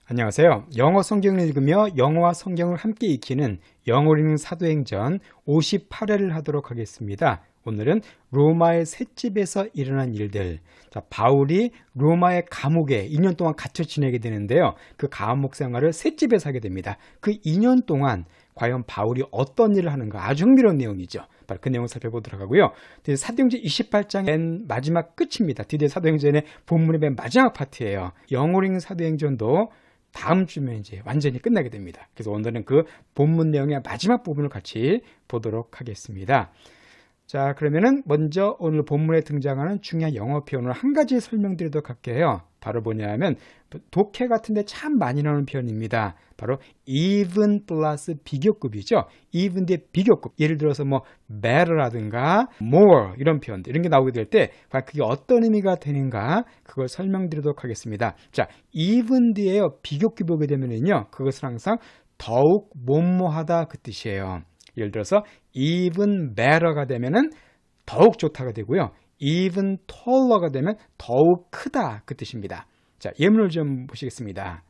안녕하세요. 영어 성경을 읽으며 영어와 성경을 함께 익히는 영어 읽는 사도행전 58회를 하도록 하겠습니다. 오늘은 로마의 셋집에서 일어난 일들. 자, 바울이 로마의 감옥에 2년 동안 갇혀 지내게 되는데요. 그 감옥 생활을 셋집에서 하게 됩니다. 그 2년 동안 과연 바울이 어떤 일을 하는가 아주 흥미로운 내용이죠. 바로 그 내용을 살펴보도록 하고요. 사도행전 28장 맨 마지막 끝입니다. 드디어 사도행전의 본문의 맨 마지막 파트예요. 영어 읽는 사도행전도 다음 주면 이제 완전히 끝나게 됩니다. 그래서 오늘은 그 본문 내용의 마지막 부분을 같이 보도록 하겠습니다. 자, 그러면은 먼저 오늘 본문에 등장하는 중요한 영어 표현을 한 가지 설명드리도록 할게요. 바로 뭐냐면 독해 같은데 참 많이 나오는 표현입니다. 바로 even 플러스 비교급이죠. even 뒤에 비교급. 예를 들어서 뭐 better라든가 more 이런 표현들 이런 게 나오게 될 때 그게 어떤 의미가 되는가 그걸 설명드리도록 하겠습니다. 자, even 뒤에요 비교급이 오게 되면은요 그것은 항상 더욱 뭐뭐하다 그 뜻이에요. 예를 들어서 even better가 되면은 더욱 좋다가 되고요. even taller가 되면 더욱 크다 그 뜻입니다. 자, 예문을 좀 보시겠습니다.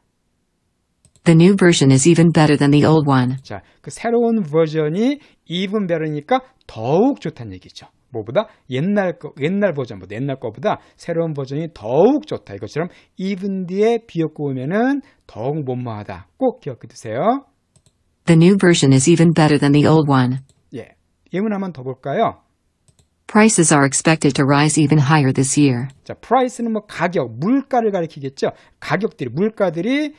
The new version is even better than the old one. 자, 그 새로운 버전이 even better니까 더욱 좋다는 얘기죠. 뭐보다 옛날 버전보다 옛날 거보다 새로운 버전이 더욱 좋다. 이것처럼 even 뒤에 비었고 오면은 더욱 뭐뭐하다. 꼭 기억해 두세요. The new version is even better than the old one. 예, 예문 한번 더 볼까요? Prices are expected to rise even higher this year. 자, price는 뭐 가격, 물가를 가리키겠죠. 물가들이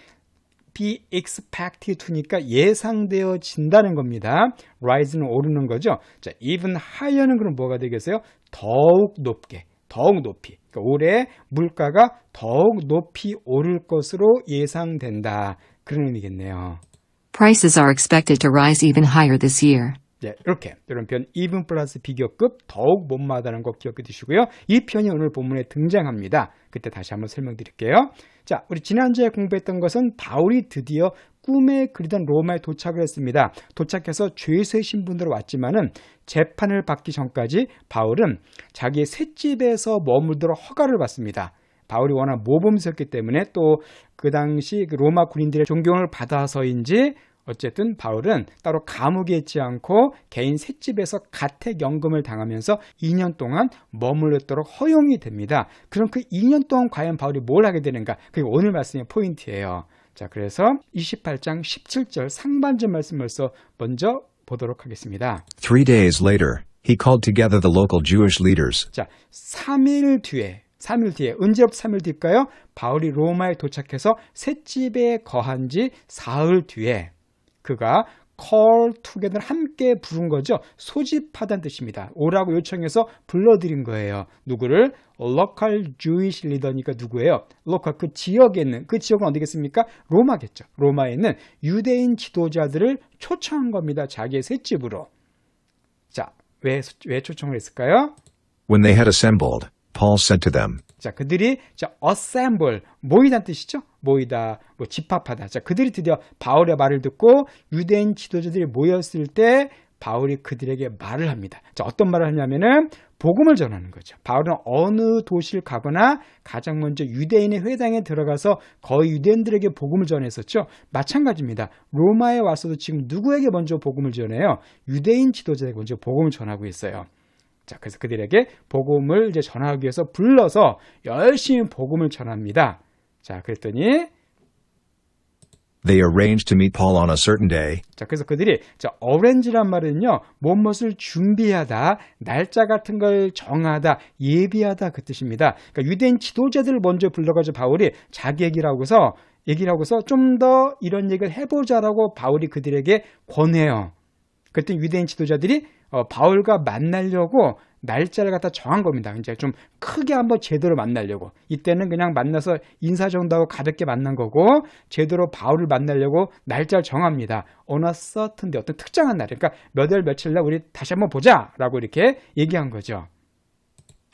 be expected to니까 예상되어진다는 겁니다. rise는 오르는 거죠. 자, even higher는 그럼 뭐가 되겠어요? 더욱 높게, 더욱 높이. 그러니까 올해 물가가 더욱 높이 오를 것으로 예상된다. 그런 의미겠네요. Prices are expected to rise even higher this year. 네, 이렇게 이런 표현 even 플러스 비교급 더욱 못마다는 거 기억해 두시고요. 이 표현이 오늘 본문에 등장합니다. 그때 다시 한번 설명드릴게요. 자, 우리 지난주에 공부했던 것은 바울이 드디어 꿈에 그리던 로마에 도착을 했습니다. 도착해서 죄수의 신분으로 왔지만은 재판을 받기 전까지 바울은 자기의 셋집에서 머물도록 허가를 받습니다. 바울이 워낙 모범수였기 때문에 또 그 당시 로마 군인들의 존경을 받아서인지 어쨌든 바울은 따로 감옥에 있지 않고 개인 셋집에서 가택연금을 당하면서 2년 동안 머물렀도록 허용이 됩니다. 그럼 그 2년 동안 과연 바울이 뭘 하게 되는가? 그게 오늘 말씀의 포인트예요. 자, 그래서 28장 17절 상반절 말씀을 먼저 보도록 하겠습니다. 3 days later, he called together the local Jewish leaders. 자, 3일 뒤에 언제부터 3일 뒤일까요? 바울이 로마에 도착해서 셋집에 거한 지 사흘 뒤에 그가 call together 함께 부른 거죠. 소집하다는 뜻입니다. 오라고 요청해서 불러들인 거예요. 누구를? local Jewish leader니까 누구예요? local 그 지역에 있는 그 지역은 어디겠습니까? 로마겠죠. 로마에 있는 유대인 지도자들을 초청한 겁니다. 자기의 셋집으로. 자, 왜 초청을 했을까요? When they had assembled, Paul said to them, 자, 그들이 assemble 모이다는 뜻이죠. 모이다, 집합하다. 자, 그들이 드디어 바울의 말을 듣고 유대인 지도자들이 모였을 때 바울이 그들에게 말을 합니다. 자, 어떤 말을 하냐면은 복음을 전하는 거죠. 바울은 어느 도시를 가거나 가장 먼저 유대인의 회당에 들어가서 거의 유대인들에게 복음을 전했었죠. 마찬가지입니다. 로마에 와서도 지금 누구에게 먼저 복음을 전해요? 유대인 지도자에게 먼저 복음을 전하고 있어요. 자, 그래서 그들에게 복음을 이제 전하기 위해서 불러서 열심히 복음을 전합니다. 자, 그랬더니 they arranged to meet Paul on a certain day. 자, 그래서 그들이 arrange란 말은요, 무엇을 준비하다, 날짜 같은 걸 정하다, 예비하다 그 뜻입니다. 그러니까 유대인 지도자들을 먼저 불러가지고 바울이 자기 얘기를 하고서 좀 더 이런 얘기를 해보자라고 바울이 그들에게 권해요. 그랬더니 유대인 지도자들이 바울과 만나려고 날짜를 갖다 정한 겁니다. 이제 좀 크게 한번 제대로 만나려고. 이때는 그냥 만나서 인사 정도 하고 가볍게 만난 거고 제대로 바울을 만나려고 날짜를 정합니다. On a certain day, 어떤 특정한 날. 그러니까 몇 월 며칠 날 우리 다시 한번 보자라고 이렇게 얘기한 거죠.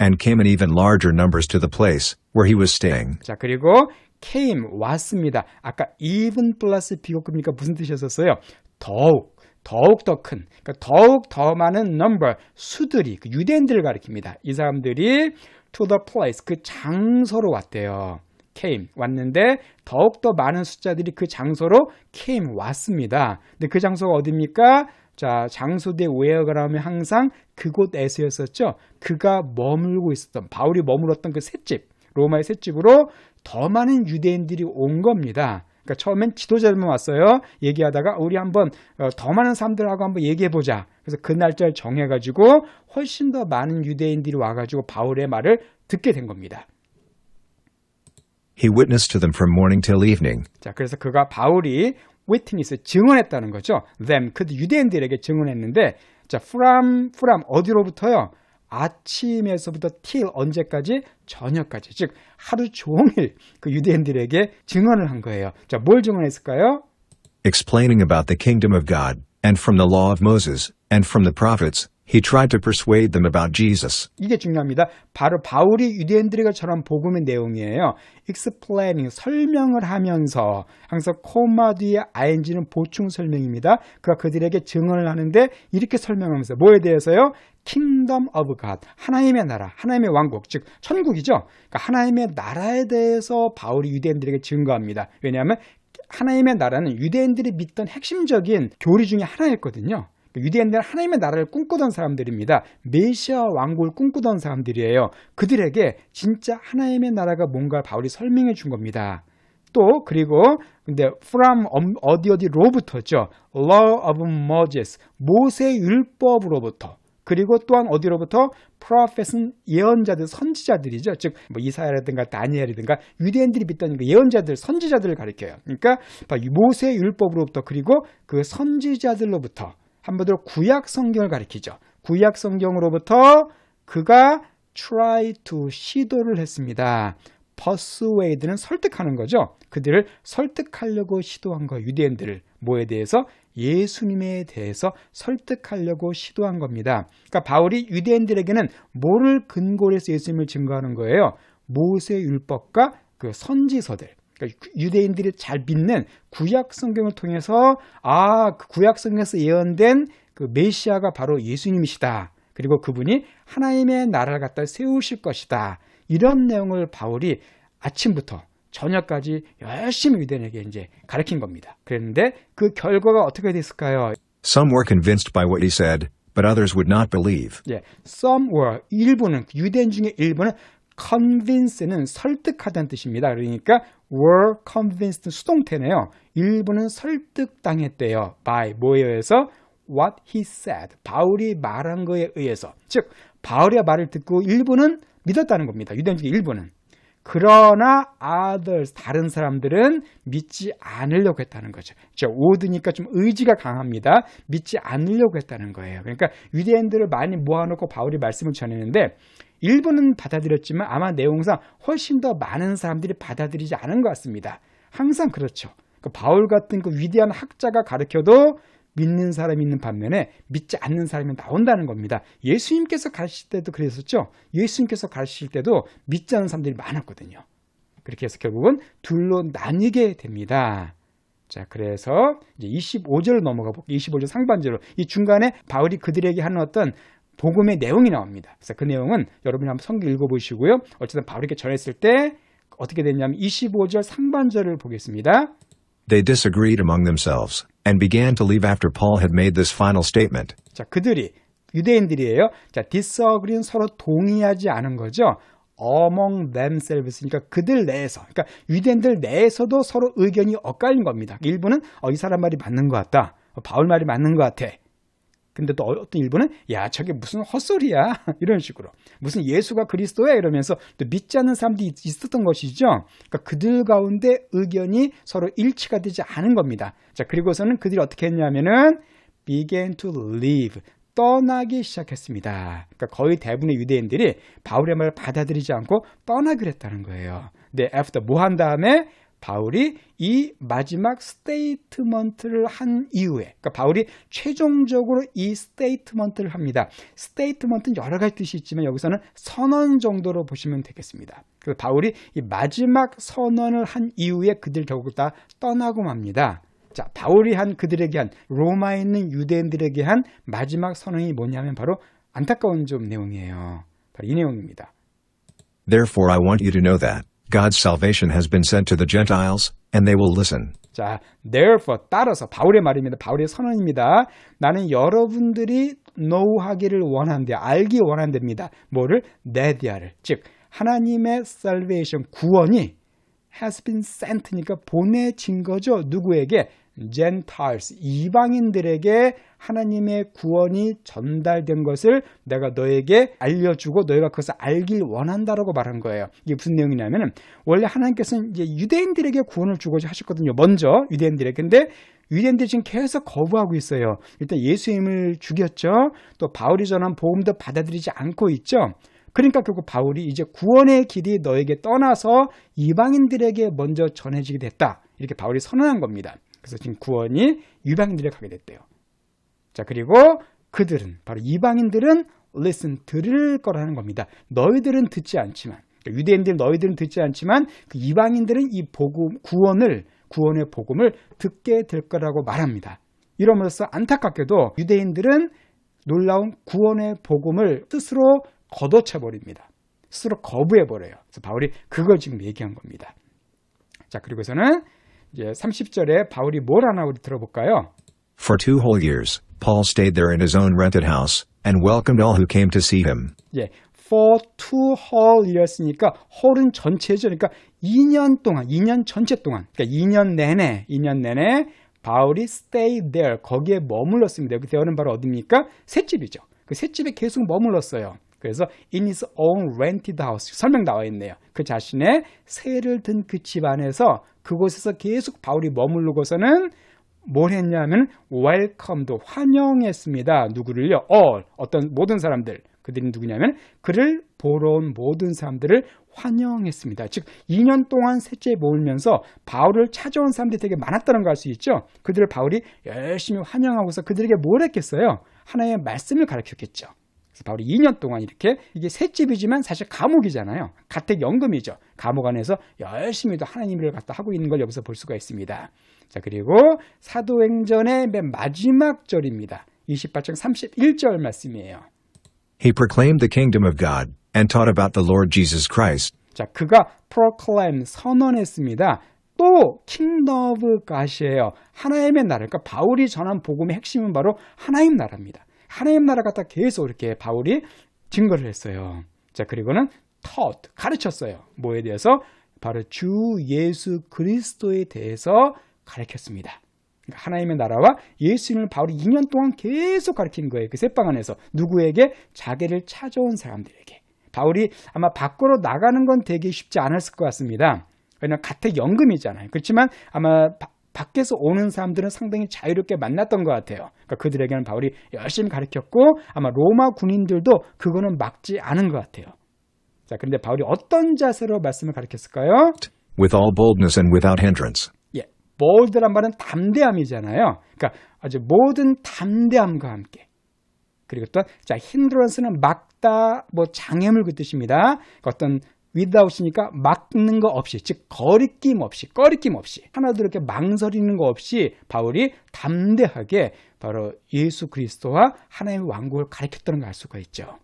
And came in even larger numbers to the place where he was staying. 자, 그리고 came 왔습니다. 아까 even 플러스 비교급이니까 무슨 뜻이었어요? 더욱 더 큰, 그러니까 더욱 더 많은 number, 수들이 그 유대인들을 가리킵니다. 이 사람들이 to the place, 그 장소로 왔대요. came 왔는데 더욱더 많은 숫자들이 그 장소로 came 왔습니다. 근데 그 장소가 어디입니까? 자, 장소 대 where가 나오면 항상 그곳에서였었죠. 그가 머물고 있었던, 바울이 머물렀던 그 셋집, 로마의 셋집으로 더 많은 유대인들이 온 겁니다. 그러니까 처음엔 지도자들만 왔어요. 얘기하다가 우리 한번 더 많은 사람들하고 한번 얘기해보자. 그래서 그 날짜를 정해가지고 훨씬 더 많은 유대인들이 와가지고 바울의 말을 듣게 된 겁니다. He witnessed to them from morning till evening. 자, 그래서 바울이 witness, 증언했다는 거죠. them, 그 유대인들에게 증언했는데, 자, from 어디로부터요? 아침에서부터 till 언제까지? 저녁까지. 즉 하루 종일 그 유대인들에게 증언을 한 거예요. 자, 뭘 증언했을까요? Explaining about the kingdom of God, and from the law of Moses, and from the prophets, he tried to persuade them about Jesus. 이게 중요합니다. 바로 바울이 유대인들에게 전한 복음의 내용이에요. explaining, 설명을 하면서 항상 코마 뒤에 ing는 보충 설명입니다. 그가 그들에게 증언을 하는데 이렇게 설명하면서 뭐에 대해서요? Kingdom of God, 하나님의 나라, 하나님의 왕국, 즉 천국이죠. 그러니까 하나님의 나라에 대해서 바울이 유대인들에게 증거합니다. 왜냐하면 하나님의 나라는 유대인들이 믿던 핵심적인 교리 중에 하나였거든요. 유대인들은 하나님의 나라를 꿈꾸던 사람들입니다. 메시아 왕국을 꿈꾸던 사람들이에요. 그들에게 진짜 하나님의 나라가 뭔가 바울이 설명해 준 겁니다. 또 그리고 근데 from 어디로부터죠? Law of Moses, 모세 율법으로부터. 그리고 또한 어디로부터? prophet은 예언자들, 선지자들이죠. 즉 뭐 이사야라든가 다니엘이든가 유대인들이 믿던 그 예언자들, 선지자들을 가리켜요. 그러니까 모세 율법으로부터 그리고 그 선지자들로부터 한마디로 구약 성경을 가리키죠. 구약 성경으로부터 그가 try to 시도를 했습니다. persuade는 설득하는 거죠. 그들을 설득하려고 시도한 거, 유대인들을 뭐에 대해서? 예수님에 대해서 설득하려고 시도한 겁니다. 그러니까 바울이 유대인들에게는 뭐를 근거로 해서 예수님을 증거하는 거예요? 모세 율법과 그 선지서들. 그러니까 유대인들이 잘 믿는 구약 성경을 통해서 그 구약 성경에서 예언된 그 메시아가 바로 예수님이시다. 그리고 그분이 하나님의 나라를 갖다 세우실 것이다. 이런 내용을 바울이 아침부터 저녁까지 열심히 유대인에게 이제 가르친 겁니다. 그랬는데 그 결과가 어떻게 됐을까요? Some were convinced by what he said, but others would not believe. 예, some were, 일부는, 유대인 중에 일부는 convince는 설득하다는 뜻입니다. 그러니까 were convinced 수동태네요. 일부는 설득당했대요. by 뭐에 의해서? what he said. 바울이 말한 거에 의해서. 즉 바울의 말을 듣고 일부는 믿었다는 겁니다. 유대인 중에 일부는. 그러나 others, 다른 사람들은 믿지 않으려고 했다는 거죠. would니까 좀 의지가 강합니다. 믿지 않으려고 했다는 거예요. 그러니까 유대인들을 많이 모아놓고 바울이 말씀을 전했는데 일부는 받아들였지만 아마 내용상 훨씬 더 많은 사람들이 받아들이지 않은 것 같습니다. 항상 그렇죠. 바울 같은 그 위대한 학자가 가르쳐도 믿는 사람이 있는 반면에 믿지 않는 사람이 나온다는 겁니다. 예수님께서 가르칠 때도 그랬었죠. 예수님께서 가르칠 때도 믿지 않는 사람들이 많았거든요. 그렇게 해서 결국은 둘로 나뉘게 됩니다. 자, 그래서 이제 25절로 넘어가 볼게요. 25절 상반절로. 이 중간에 바울이 그들에게 하는 어떤 복음의 내용이 나옵니다. 그래서 그 내용은 여러분이 한번 성경 읽어보시고요. 어쨌든 바울에게 전했을 때 어떻게 됐냐면 25절 상반절을 보겠습니다. They disagreed among themselves, and began to leave after Paul had made this final statement. 자, 그들이, 유대인들이에요. 자, disagree는 서로 동의하지 않은 거죠. among themselves, 그러니까 그들 내에서, 그러니까 유대인들 내에서도 서로 의견이 엇갈린 겁니다. 일부는 이 사람 말이 맞는 것 같다. 바울 말이 맞는 것 같아. 근데 또 어떤 일부는 야, 저게 무슨 헛소리야. 이런 식으로. 무슨 예수가 그리스도야 이러면서 또 믿지 않는 사람들이 있었던 것이죠. 그러니까 그들 가운데 의견이 서로 일치가 되지 않은 겁니다. 자, 그리고서는 그들이 어떻게 했냐면은 began to leave. 떠나기 시작했습니다. 그러니까 거의 대부분의 유대인들이 바울의 말을 받아들이지 않고 떠나기로 했다는 거예요. 근데 after 뭐 한 다음에 바울이 이 마지막 스테이트먼트를 한 이후에, 그러니까 바울이 최종적으로 이 스테이트먼트를 합니다. 스테이트먼트는 여러 가지 뜻이 있지만 여기서는 선언 정도로 보시면 되겠습니다. 그래서 바울이 이 마지막 선언을 한 이후에 그들 결국 다 떠나고 맙니다. 자, 바울이 한 그들에게 한 로마에 있는 유대인들에게 한 마지막 선언이 뭐냐면 바로 안타까운 좀 내용이에요. 바로 이 내용입니다. Therefore I want you to know that, God's salvation has been sent to the Gentiles, and they will listen. 자, therefore 따라서 바울의 말입니다. 바울의 선언입니다. 나는 여러분들이 know하기를 원한대, 알기 원한답니다. 뭐를? 네디아를, 즉 하나님의 salvation, 구원이 has been sent니까 보내진 거죠. 누구에게? Gentiles, 이방인들에게 하나님의 구원이 전달된 것을 내가 너에게 알려주고 너희가 그것을 알길 원한다라고 말한 거예요. 이게 무슨 내용이냐면 원래 하나님께서는 이제 유대인들에게 구원을 주고자 하셨거든요. 먼저 유대인들에게. 근데 유대인들이 지금 계속 거부하고 있어요. 일단 예수님을 죽였죠. 또 바울이 전한 복음도 받아들이지 않고 있죠. 그러니까 결국 바울이 이제 구원의 길이 너에게 떠나서 이방인들에게 먼저 전해지게 됐다. 이렇게 바울이 선언한 겁니다. 그래서 지금 구원이 이방인들에게 가게 됐대요. 자, 그리고 그들은, 바로 이방인들은 listen, 들을 거라는 겁니다. 너희들은 듣지 않지만, 그러니까 유대인들 너희들은 듣지 않지만 그 이방인들은 이 복음, 구원의 복음을 듣게 될 거라고 말합니다. 이러면서 안타깝게도 유대인들은 놀라운 구원의 복음을 스스로 걷어차버립니다. 스스로 거부해버려요. 그래서 바울이 그걸 지금 얘기한 겁니다. 자, 그리고서는 이제 30절에 바울이 뭘 하나 우리 들어볼까요? For 2 whole years, Paul stayed there in his own rented house, and welcomed all who came to see him. 예, for 2 whole years니까 whole은 전체죠. 그러니까 2년 동안, 2년 전체 동안, 그러니까 2년 내내 바울이 stay there, 거기에 머물렀습니다. 여기 대어는 바로 어디입니까? 셋집이죠. 그 셋집에 계속 머물렀어요. 그래서 in his own rented house, 설명 나와 있네요. 그 자신의 세를 든 그 집 안에서 그곳에서 계속 바울이 머무르고서는 뭘 했냐면 welcomed, 환영했습니다. 누구를요? all, 어떤 모든 사람들. 그들이 누구냐면 그를 보러 온 모든 사람들을 환영했습니다. 즉 2년 동안 셋째에 모으면서 바울을 찾아온 사람들이 되게 많았다는 걸 알 수 있죠. 그들을 바울이 열심히 환영하고서 그들에게 뭘 했겠어요? 하나의 말씀을 가르쳤겠죠. 그래서 바울이 2년 동안 이렇게, 이게 셋집이지만 사실 감옥이잖아요. 가택연금이죠. 감옥 안에서 열심히 또 하나님을 갖다 하고 있는 걸 여기서 볼 수가 있습니다. 자, 그리고 사도행전의 맨 마지막 절입니다. 28장 31절 말씀이에요. He proclaimed the kingdom of God, and taught about the Lord Jesus Christ. 자, 그가 proclaim, 선언했습니다. 또 kingdom of God이에요. 하나님의 나라. 그러니까 바울이 전한 복음의 핵심은 바로 하나님 나라입니다. 하나님 나라 갖다 계속 이렇게 바울이 증거를 했어요. 자, 그리고는 taught, 가르쳤어요. 뭐에 대해서? 바로 주 예수 그리스도에 대해서 가르쳤습니다. 그러니까 하나님의 나라와 예수님을 바울이 2년 동안 계속 가르친 거예요. 그 셋방 안에서. 누구에게? 자기를 찾아온 사람들에게. 바울이 아마 밖으로 나가는 건 되게 쉽지 않았을 것 같습니다. 왜냐하면 가택연금이잖아요. 그렇지만 아마 밖에서 오는 사람들은 상당히 자유롭게 만났던 것 같아요. 그러니까 그들에게는 바울이 열심히 가르쳤고 아마 로마 군인들도 그거는 막지 않은 것 같아요. 자, 그런데 바울이 어떤 자세로 말씀을 가르쳤을까요? With all boldness and without hindrance. 예, bold란 말은 담대함이잖아요. 그러니까 아주 모든 담대함과 함께. 그리고 또 자, hindrance는 막다, 뭐 장애물 그 뜻입니다. 어떤 without이니까 막는 거 없이, 즉 꺼리낌 없이 하나도 이렇게 망설이는 거 없이 바울이 담대하게 바로 예수 그리스도와 하나님의 왕국을 가르쳤다는 걸 알 수가 있죠.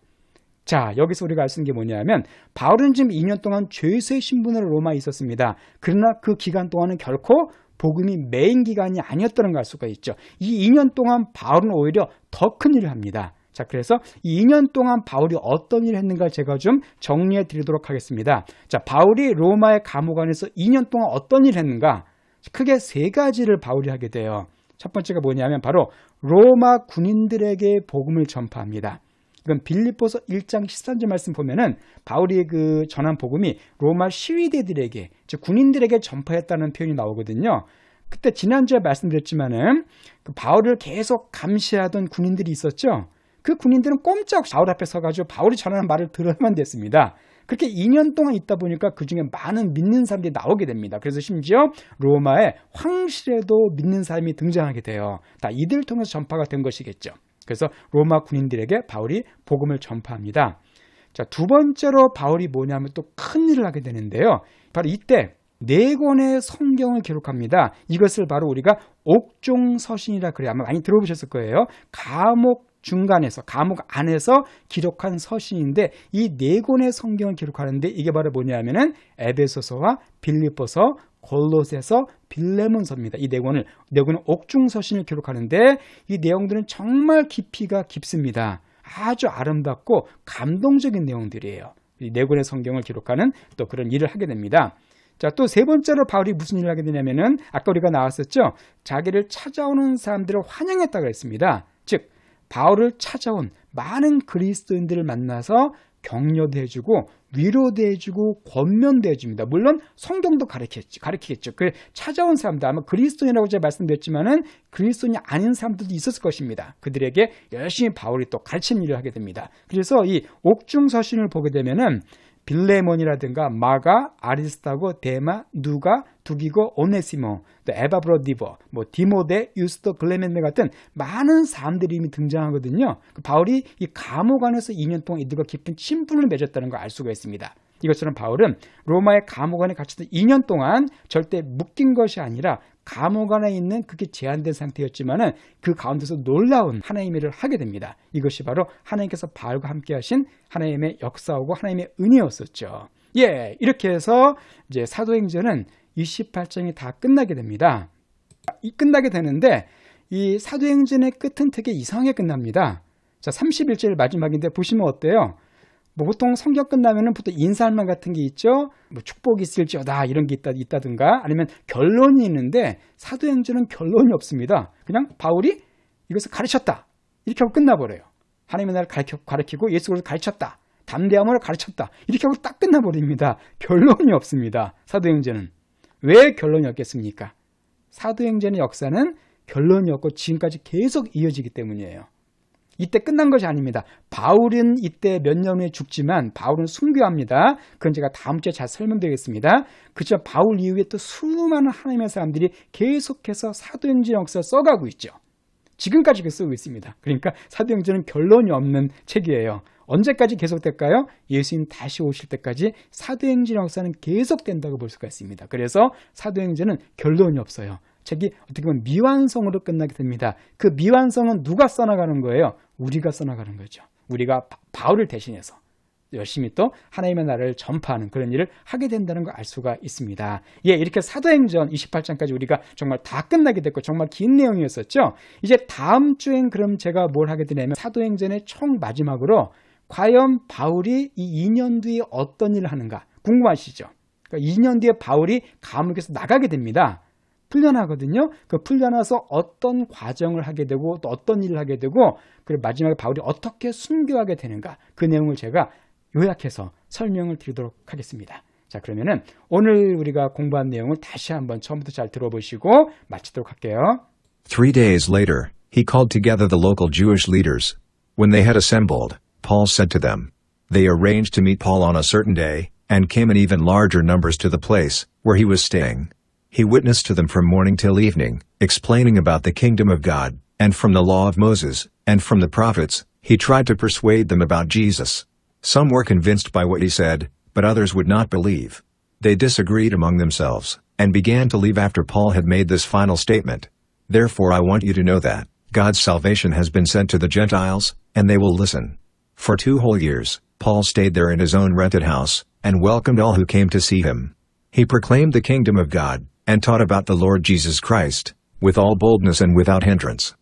자, 여기서 우리가 알 수 있는 게 뭐냐면 바울은 지금 2년 동안 죄수의 신분으로 로마에 있었습니다. 그러나 그 기간 동안은 결코 복음이 메인 기간이 아니었다는 걸 알 수가 있죠. 이 2년 동안 바울은 오히려 더 큰 일을 합니다. 자, 그래서 이 2년 동안 바울이 어떤 일을 했는가 제가 좀 정리해 드리도록 하겠습니다. 자, 바울이 로마의 감옥 안에서 2년 동안 어떤 일을 했는가? 크게 3가지를 바울이 하게 돼요. 첫 번째가 뭐냐면 바로 로마 군인들에게 복음을 전파합니다. 이건 빌립보서 1장 13절 말씀 보면은 바울이 그 전한 복음이 로마 시위대들에게, 즉 군인들에게 전파했다는 표현이 나오거든요. 그때 지난주에 말씀드렸지만은 그 바울을 계속 감시하던 군인들이 있었죠. 그 군인들은 꼼짝 바울 앞에 서가지고 바울이 전하는 말을 들어야만 됐습니다. 그렇게 2년 동안 있다 보니까 그 중에 많은 믿는 사람들이 나오게 됩니다. 그래서 심지어 로마의 황실에도 믿는 사람이 등장하게 돼요. 다 이들을 통해서 전파가 된 것이겠죠. 그래서 로마 군인들에게 바울이 복음을 전파합니다. 자, 두 번째로 바울이 뭐냐면 또 큰 일을 하게 되는데요. 바로 이때 4권의 성경을 기록합니다. 이것을 바로 우리가 옥종서신이라 그래요. 아마 많이 들어보셨을 거예요. 감옥 중간에서 감옥 안에서 기록한 서신인데 이 네 권의 성경을 기록하는데 이게 바로 뭐냐면은 에베소서와 빌립보서, 골로새서, 빌레몬서입니다. 이 네 권은 옥중 서신을 기록하는데 이 내용들은 정말 깊이가 깊습니다. 아주 아름답고 감동적인 내용들이에요. 이 네 권의 성경을 기록하는 또 그런 일을 하게 됩니다. 자, 또 세 번째로 바울이 무슨 일을 하게 되냐면은 아까 우리가 나왔었죠. 자기를 찾아오는 사람들을 환영했다고 했습니다. 즉 바울을 찾아온 많은 그리스도인들을 만나서 격려도 해주고 위로도 해주고 권면도 해줍니다. 물론 성경도 가르치겠죠. 그 찾아온 사람들 아마 그리스도인이라고 제가 말씀드렸지만은 그리스도인이 아닌 사람들도 있었을 것입니다. 그들에게 열심히 바울이 또 가르치는 일을 하게 됩니다. 그래서 이 옥중 서신을 보게 되면은 빌레몬이라든가 마가, 아리스타고, 데마, 누가, 두기고, 오네시모, 또 에바브로디버, 디모데, 유스토, 클레멘데 같은 많은 사람들이 이미 등장하거든요. 바울이 이 감옥 안에서 2년 동안 이들과 깊은 친분을 맺었다는 걸 알 수가 있습니다. 이것처럼 바울은 로마의 감옥 안에 갇혔던 2년 동안 절대 묶인 것이 아니라 감옥 안에 있는 그게 제한된 상태였지만은 그 가운데서 놀라운 하나님의 일을 하게 됩니다. 이것이 바로 하나님께서 바울과 함께 하신 하나님의 역사하고 하나님의 은혜였었죠. 예, 이렇게 해서 이제 사도행전은 28장이 다 끝나게 됩니다. 끝나게 되는데 이 사도행전의 끝은 되게 이상하게 끝납니다. 자, 31절 마지막인데 보시면 어때요? 보통 성경 끝나면은 보통 인사말 같은 게 있죠. 축복이 있을지어다 이런 게 있다든가 아니면 결론이 있는데 사도행전은 결론이 없습니다. 그냥 바울이 이것을 가르쳤다 이렇게 하고 끝나버려요. 하나님의 나라를 가르치고 예수 그리스도를 가르쳤다. 담대함을 가르쳤다. 이렇게 하고 딱 끝나버립니다. 결론이 없습니다. 사도행전은. 왜 결론이 없겠습니까? 사도행전의 역사는 결론이 없고 지금까지 계속 이어지기 때문이에요. 이때 끝난 것이 아닙니다. 바울은 이때 몇 년 후에 죽지만 바울은 순교합니다. 그건 제가 다음 주에 잘 설명드리겠습니다. 그렇지만 바울 이후에 또 수많은 하나님의 사람들이 계속해서 사도행전 역사를 써가고 있죠. 지금까지 쓰고 있습니다. 그러니까 사도행전은 결론이 없는 책이에요. 언제까지 계속될까요? 예수님 다시 오실 때까지 사도행전 역사는 계속된다고 볼 수가 있습니다. 그래서 사도행전은 결론이 없어요. 책이 어떻게 보면 미완성으로 끝나게 됩니다. 그 미완성은 누가 써나가는 거예요? 우리가 써나가는 거죠. 우리가 바울을 대신해서 열심히 또 하나님의 나라를 전파하는 그런 일을 하게 된다는 걸 알 수가 있습니다. 예, 이렇게 사도행전 28장까지 우리가 정말 다 끝나게 됐고 정말 긴 내용이었었죠. 이제 다음 주엔 그럼 제가 뭘 하게 되냐면 사도행전의 총 마지막으로 과연 바울이 이 2년 뒤에 어떤 일을 하는가 궁금하시죠? 그러니까 2년 뒤에 바울이 감옥에서 나가게 됩니다. 풀려나거든요. 그 풀려나서 어떤 과정을 하게 되고 또 어떤 일을 하게 되고 그리고 마지막에 바울이 어떻게 순교하게 되는가 그 내용을 제가 요약해서 설명을 드리도록 하겠습니다. 자, 그러면은 오늘 우리가 공부한 내용을 다시 한번 처음부터 잘 들어보시고 마치도록 할게요. 3 days later, he called together the local Jewish leaders. When they had assembled, Paul said to them, they arranged to meet Paul on a certain day, and came in even larger numbers to the place where he was staying. He witnessed to them from morning till evening, explaining about the kingdom of God, and from the law of Moses, and from the prophets, he tried to persuade them about Jesus. Some were convinced by what he said, but others would not believe. They disagreed among themselves, and began to leave after Paul had made this final statement. Therefore I want you to know that God's salvation has been sent to the Gentiles, and they will listen. For 2 whole years, Paul stayed there in his own rented house, and welcomed all who came to see him. He proclaimed the kingdom of God, and taught about the Lord Jesus Christ, with all boldness and without hindrance.